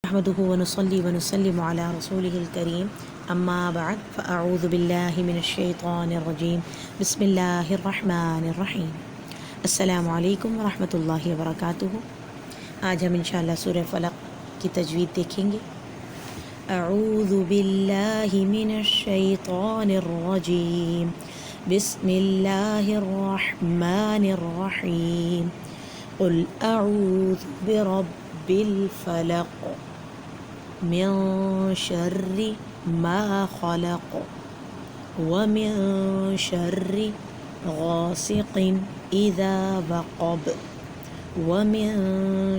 نحمده ونصلي ونسلم على رسوله الكريم اما بعد فاعوذ بالله من الشیطان الرجیم بسم اللہ الرحمن الرحیم السلام علیکم ورحمۃ اللہ وبرکاتہ۔ آج ہم انشاءاللہ سورہ فلق کی تجوید دیکھیں گے۔ اعوذ باللہ من الشیطان الرجیم بسم اللہ الرحمن الرحیم قل اعوذ برب الفلق من شر ما خلق ومن شر غاسق اذا وقب ومن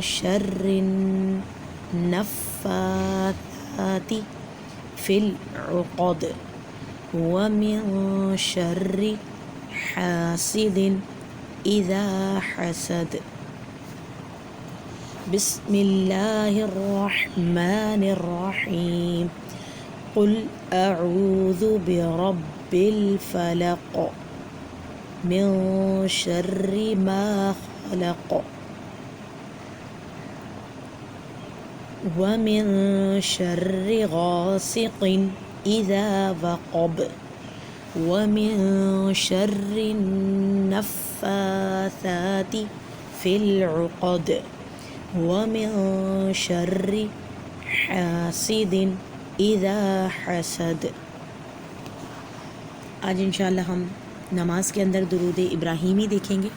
شر النفاثات في العقد ومن شر حاسد اذا حسد۔ بسم اللہ الرحمن الرحیم قل اعوذ برب الفلق من شر ما خلق ومن شر غاسق اذا وقب ومن شر النفاثات في العقد ومن شر حاسد اذا حسد۔ آج انشاءاللہ ہم نماز کے اندر درود ابراہیمی دیکھیں گے۔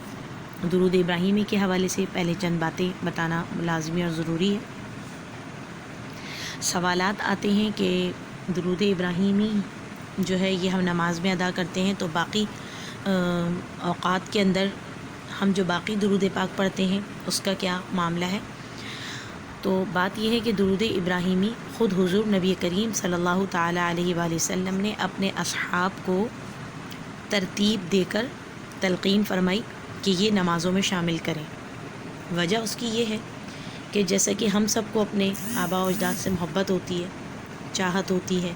درود ابراہیمی کے حوالے سے پہلے چند باتیں بتانا لازمی اور ضروری ہے۔ سوالات آتے ہیں کہ درود ابراہیمی جو ہے یہ ہم نماز میں ادا کرتے ہیں تو باقی اوقات کے اندر ہم جو باقی درود پاک پڑھتے ہیں اس کا کیا معاملہ ہے؟ تو بات یہ ہے کہ درود ابراہیمی خود حضور نبی کریم صلی اللہ تعالیٰ علیہ وآلہ وسلم نے اپنے اصحاب کو ترتیب دے کر تلقین فرمائی کہ یہ نمازوں میں شامل کریں۔ وجہ اس کی یہ ہے کہ جیسا کہ ہم سب کو اپنے آباء و اجداد سے محبت ہوتی ہے، چاہت ہوتی ہے،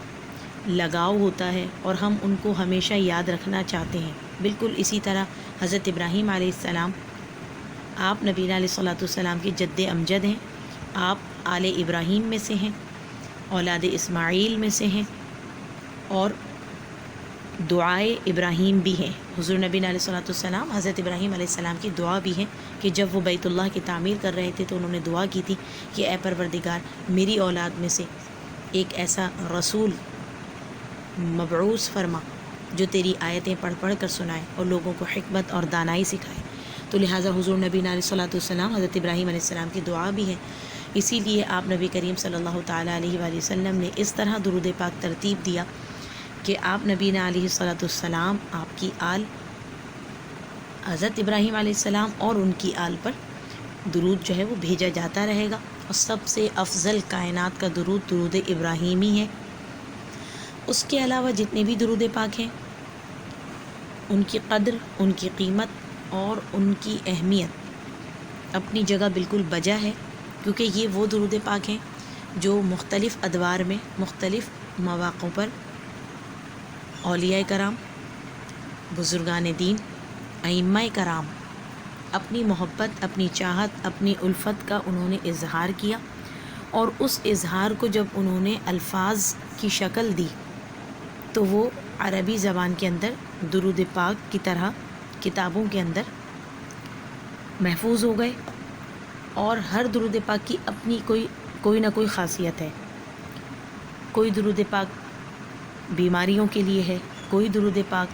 لگاؤ ہوتا ہے اور ہم ان کو ہمیشہ یاد رکھنا چاہتے ہیں، بالکل اسی طرح حضرت ابراہیم علیہ السلام آپ نبینا علیہ الصلوۃ والسلام کے جد امجد ہیں، آپ آل ابراہیم میں سے ہیں، اولاد اسماعیل میں سے ہیں اور دعائے ابراہیم بھی ہیں۔ حضور نبی علیہ الصلوۃ والسلام حضرت ابراہیم علیہ السلام کی دعا بھی ہیں کہ جب وہ بیت اللہ کی تعمیر کر رہے تھے تو انہوں نے دعا کی تھی کہ اے پروردگار میری اولاد میں سے ایک ایسا رسول مبعوث فرما جو تیری آیتیں پڑھ پڑھ کر سنائے اور لوگوں کو حکمت اور دانائی سکھائے۔ تو لہٰذا حضور نبی علیہ الصلوۃ والسلام حضرت ابراہیم علیہ السلام کی دعا بھی ہے، اسی لیے آپ نبی کریم صلی اللہ تعالیٰ علیہ وآلہ وسلم نے اس طرح درود پاک ترتیب دیا کہ آپ نبینا علیہ الصلوۃ والسلام، آپ کی آل، حضرت ابراہیم علیہ السلام اور ان کی آل پر درود جو ہے وہ بھیجا جاتا رہے گا، اور سب سے افضل کائنات کا درود درود ابراہیمی ہے۔ اس کے علاوہ جتنے بھی درود پاک ہیں ان کی قدر، ان کی قیمت اور ان کی اہمیت اپنی جگہ بالکل بجا ہے، کیونکہ یہ وہ درود پاک ہیں جو مختلف ادوار میں مختلف مواقعوں پر اولیاء کرام، بزرگان دین، ائمہ کرام اپنی محبت، اپنی چاہت، اپنی الفت کا انہوں نے اظہار کیا، اور اس اظہار کو جب انہوں نے الفاظ کی شکل دی تو وہ عربی زبان کے اندر درود پاک کی طرح کتابوں کے اندر محفوظ ہو گئے، اور ہر درود پاک کی اپنی کوئی نہ کوئی خاصیت ہے۔ کوئی درود پاک بیماریوں کے لیے ہے، کوئی درود پاک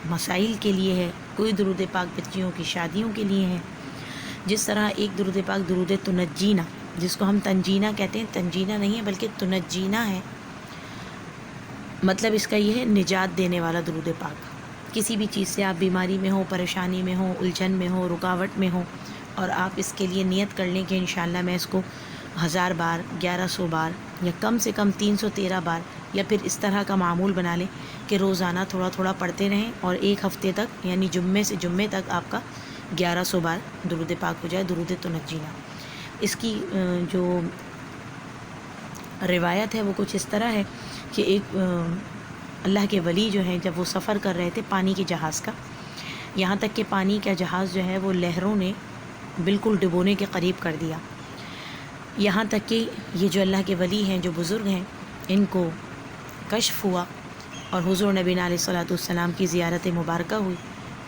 مسائل کے لیے ہے، کوئی درود پاک بچیوں کی شادیوں کے لیے ہے۔ جس طرح ایک درود پاک درود تنجینا، جس کو ہم تنجینا کہتے ہیں، تنجینا نہیں ہے بلکہ تنجینا ہے، مطلب اس کا یہ ہے نجات دینے والا درود پاک۔ کسی بھی چیز سے آپ بیماری میں ہو، پریشانی میں ہو، الجھن میں ہو، رکاوٹ میں ہو، اور آپ اس کے لیے نیت کر لیں کہ انشاءاللہ میں اس کو 1000 بار، 1100 بار یا کم سے کم 313 بار، یا پھر اس طرح کا معمول بنا لیں کہ روزانہ تھوڑا تھوڑا پڑھتے رہیں، اور ایک ہفتے تک یعنی جمعے سے جمعے تک آپ کا 1100 بار درود پاک ہو جائے، درود تنجینا۔ اس کی جو روایت ہے وہ کچھ اس طرح ہے کہ ایک اللہ کے ولی جو ہیں جب وہ سفر کر رہے تھے پانی کے جہاز کا، یہاں تک کہ پانی کا جہاز جو ہے وہ لہروں نے بالکل ڈبونے کے قریب کر دیا، یہاں تک کہ یہ جو اللہ کے ولی ہیں، جو بزرگ ہیں، ان کو کشف ہوا اور حضور نبی علیہ الصلوۃ والسلام کی زیارت مبارکہ ہوئی،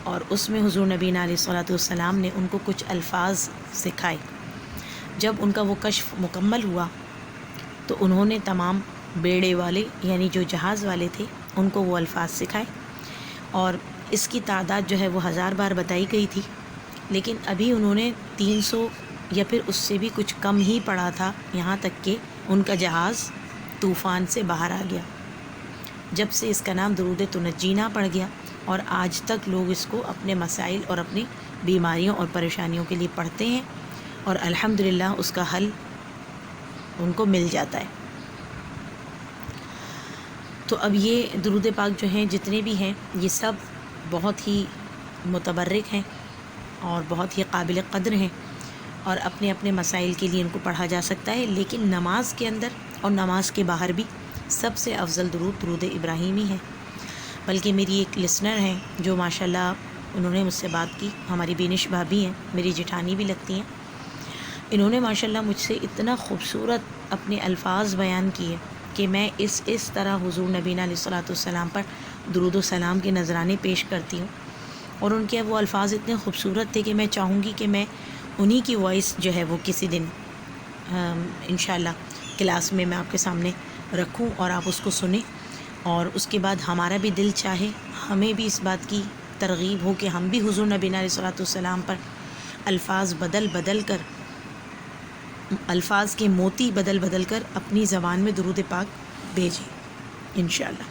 اور اس میں حضور نبی علیہ الصلوۃ والسلام نے ان کو کچھ الفاظ سکھائے۔ جب ان کا وہ کشف مکمل ہوا تو انہوں نے تمام بیڑے والے یعنی جو جہاز والے تھے ان کو وہ الفاظ سکھائے، اور اس کی تعداد جو ہے وہ 1000 بار بتائی گئی تھی، لیکن ابھی انہوں نے 300 یا پھر اس سے بھی کچھ کم ہی پڑا تھا، یہاں تک کہ ان کا جہاز طوفان سے باہر آ گیا۔ جب سے اس کا نام درود تنجینا پڑ گیا، اور آج تک لوگ اس کو اپنے مسائل اور اپنی بیماریوں اور پریشانیوں کے لیے پڑھتے ہیں، اور الحمدللہ اس کا حل ان کو مل جاتا ہے۔ تو اب یہ درود پاک جو ہیں جتنے بھی ہیں یہ سب بہت ہی متبرک ہیں اور بہت ہی قابل قدر ہیں، اور اپنے اپنے مسائل کے لیے ان کو پڑھا جا سکتا ہے، لیکن نماز کے اندر اور نماز کے باہر بھی سب سے افضل درود ابراہیمی ہے۔ بلکہ میری ایک لسنر ہیں جو ماشاءاللہ انہوں نے مجھ سے بات کی، ہماری بینش بھابھی ہیں، میری جٹھانی بھی لگتی ہیں، انہوں نے ماشاءاللہ مجھ سے اتنا خوبصورت اپنے الفاظ بیان کیے کہ میں اس طرح حضور نبی علیہ الصلوۃ والسلام پر درود و سلام کے نذرانے پیش کرتی ہوں، اور ان کے وہ الفاظ اتنے خوبصورت تھے کہ میں چاہوں گی کہ میں انہی کی وائس جو ہے وہ کسی دن انشاءاللہ کلاس میں آپ کے سامنے رکھوں اور آپ اس کو سنیں، اور اس کے بعد ہمارا بھی دل چاہے، ہمیں بھی اس بات کی ترغیب ہو کہ ہم بھی حضور نبی علیہ الصلوۃ والسلام پر الفاظ بدل کر، الفاظ کے موتی بدل کر اپنی زبان میں درود پاک بھیجیں انشاءاللہ۔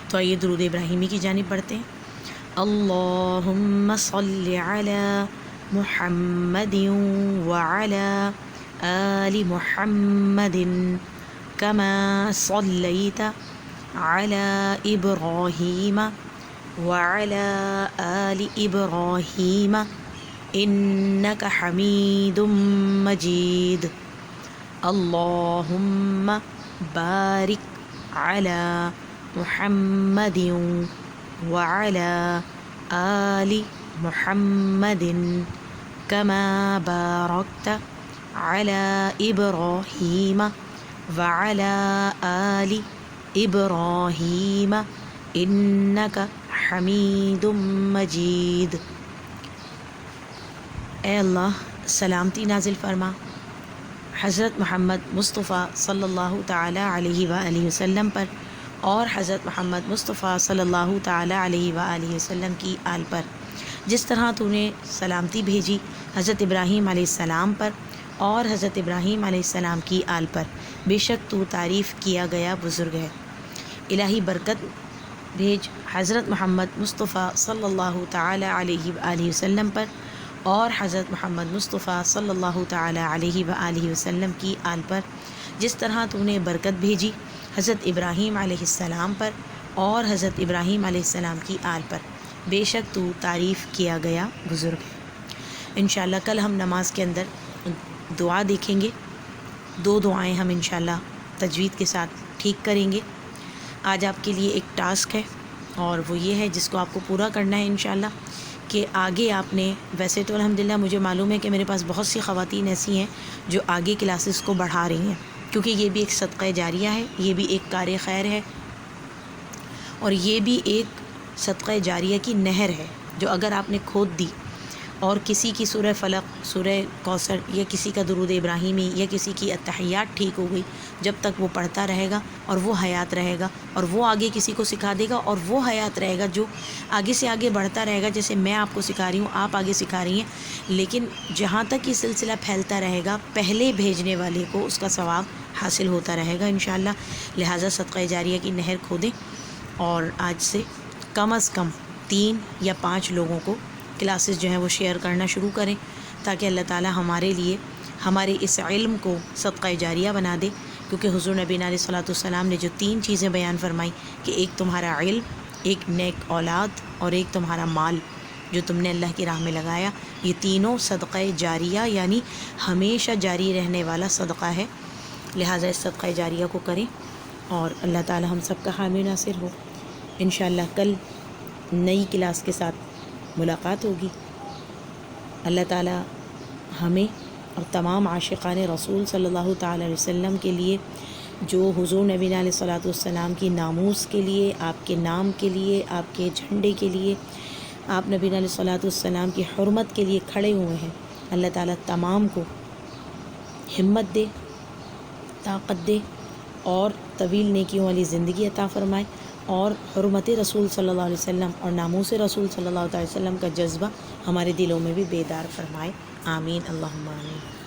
تو آئیے درود ابراہیمی کی جانب بڑھتے ہیں۔ اللہم صلی علی محمد وعلی آل محمد کما صلیت علی ابراہیم وعلی آل ابراہیم انک حمید مجید۔ اللہم بارک علی محمد وعلی آل محمد کما بارکت علی ابراہیم وعلی آل ابراہیم انک حمید مجید۔ اے اللہ سلامتی نازل فرما حضرت محمد مصطفیٰ صلی اللہ تعالیٰ علیہ وآلہ وسلم پر، اور حضرت محمد مصطفیٰ صلی اللہ تعالیٰ علیہ وآلہ وسلم کی آل پر، جس طرح تو نے سلامتی بھیجی حضرت ابراہیم علیہ السلام پر اور حضرت ابراہیم علیہ السلام کی آل پر، بے شک تو تعریف کیا گیا بزرگ ہے۔ الہی برکت بھیج حضرت محمد مصطفیٰ صلی اللہ تعالیٰ علیہ وآلہ وسلم پر اور حضرت محمد مصطفیٰ صلی اللہ تعالیٰ علیہ وآلہ وسلم کی آل پر، جس طرح تو نے برکت بھیجی حضرت ابراہیم علیہ السلام پر اور حضرت ابراہیم علیہ السلام کی آل پر، بے شک تو تعریف کیا گیا بزرگ ہے۔ انشاءاللہ کل ہم نماز کے اندر دعا دیکھیں گے، 2 دعائیں ہم انشاءاللہ تجوید کے ساتھ ٹھیک کریں گے۔ آج آپ کے لیے ایک ٹاسک ہے، اور وہ یہ ہے جس کو آپ کو پورا کرنا ہے انشاءاللہ، کہ آگے آپ نے، ویسے تو الحمدللہ مجھے معلوم ہے کہ میرے پاس بہت سی خواتین ایسی ہیں جو آگے کلاسز کو بڑھا رہی ہیں، کیونکہ یہ بھی ایک صدقہ جاریہ ہے، یہ بھی ایک کار خیر ہے، اور یہ بھی ایک صدقہ جاریہ کی نہر ہے جو اگر آپ نے کھود دی، اور کسی کی سورہ فلق، سورہ کوثر، یا کسی کا درود ابراہیمی، یا کسی کی اتحیات ٹھیک ہو گئی، جب تک وہ پڑھتا رہے گا اور وہ حیات رہے گا، اور وہ آگے کسی کو سکھا دے گا، اور وہ حیات رہے گا جو آگے سے آگے بڑھتا رہے گا، جیسے میں آپ کو سکھا رہی ہوں، آپ آگے سکھا رہی ہیں، لیکن جہاں تک یہ سلسلہ پھیلتا رہے گا پہلے بھیجنے والے کو اس کا ثواب حاصل ہوتا رہے گا انشاءاللہ۔ لہٰذا صدقہ جاریہ کی نہر کھودیں، اور آج سے کم از کم 3 یا 5 لوگوں کو کلاسز جو ہیں وہ شیئر کرنا شروع کریں، تاکہ اللہ تعالیٰ ہمارے لیے ہمارے اس علم کو صدقہ جاریہ بنا دے، کیونکہ حضور نبی علیہ الصلوۃ والسلام نے جو 3 چیزیں بیان فرمائی کہ ایک تمہارا علم، ایک نیک اولاد، اور ایک تمہارا مال جو تم نے اللہ کی راہ میں لگایا، یہ تینوں صدقہ جاریہ یعنی ہمیشہ جاری رہنے والا صدقہ ہے۔ لہٰذا اس صدقہ جاریہ کو کریں، اور اللہ تعالیٰ ہم سب کا حامی ناصر ہو۔ انشاءاللہ کل نئی کلاس کے ساتھ ملاقات ہوگی۔ اللہ تعالیٰ ہمیں اور تمام عاشقان رسول صلی اللہ تعالی علیہ وسلم کے لیے، جو حضور نبی علیہ الصلاۃ والسلام کی ناموس کے لیے، آپ کے نام کے لیے، آپ کے جھنڈے کے لیے، آپ نبی علیہ الصلاۃ والسلام کی حرمت کے لیے کھڑے ہوئے ہیں، اللہ تعالیٰ تمام کو ہمت دے، طاقت دے اور طویل نیکیوں والی زندگی عطا فرمائے، اور حرمت رسول صلی اللہ علیہ وسلم اور ناموس رسول صلی اللہ علیہ وسلم کا جذبہ ہمارے دلوں میں بھی بیدار فرمائے۔ آمین، اللہم آمین۔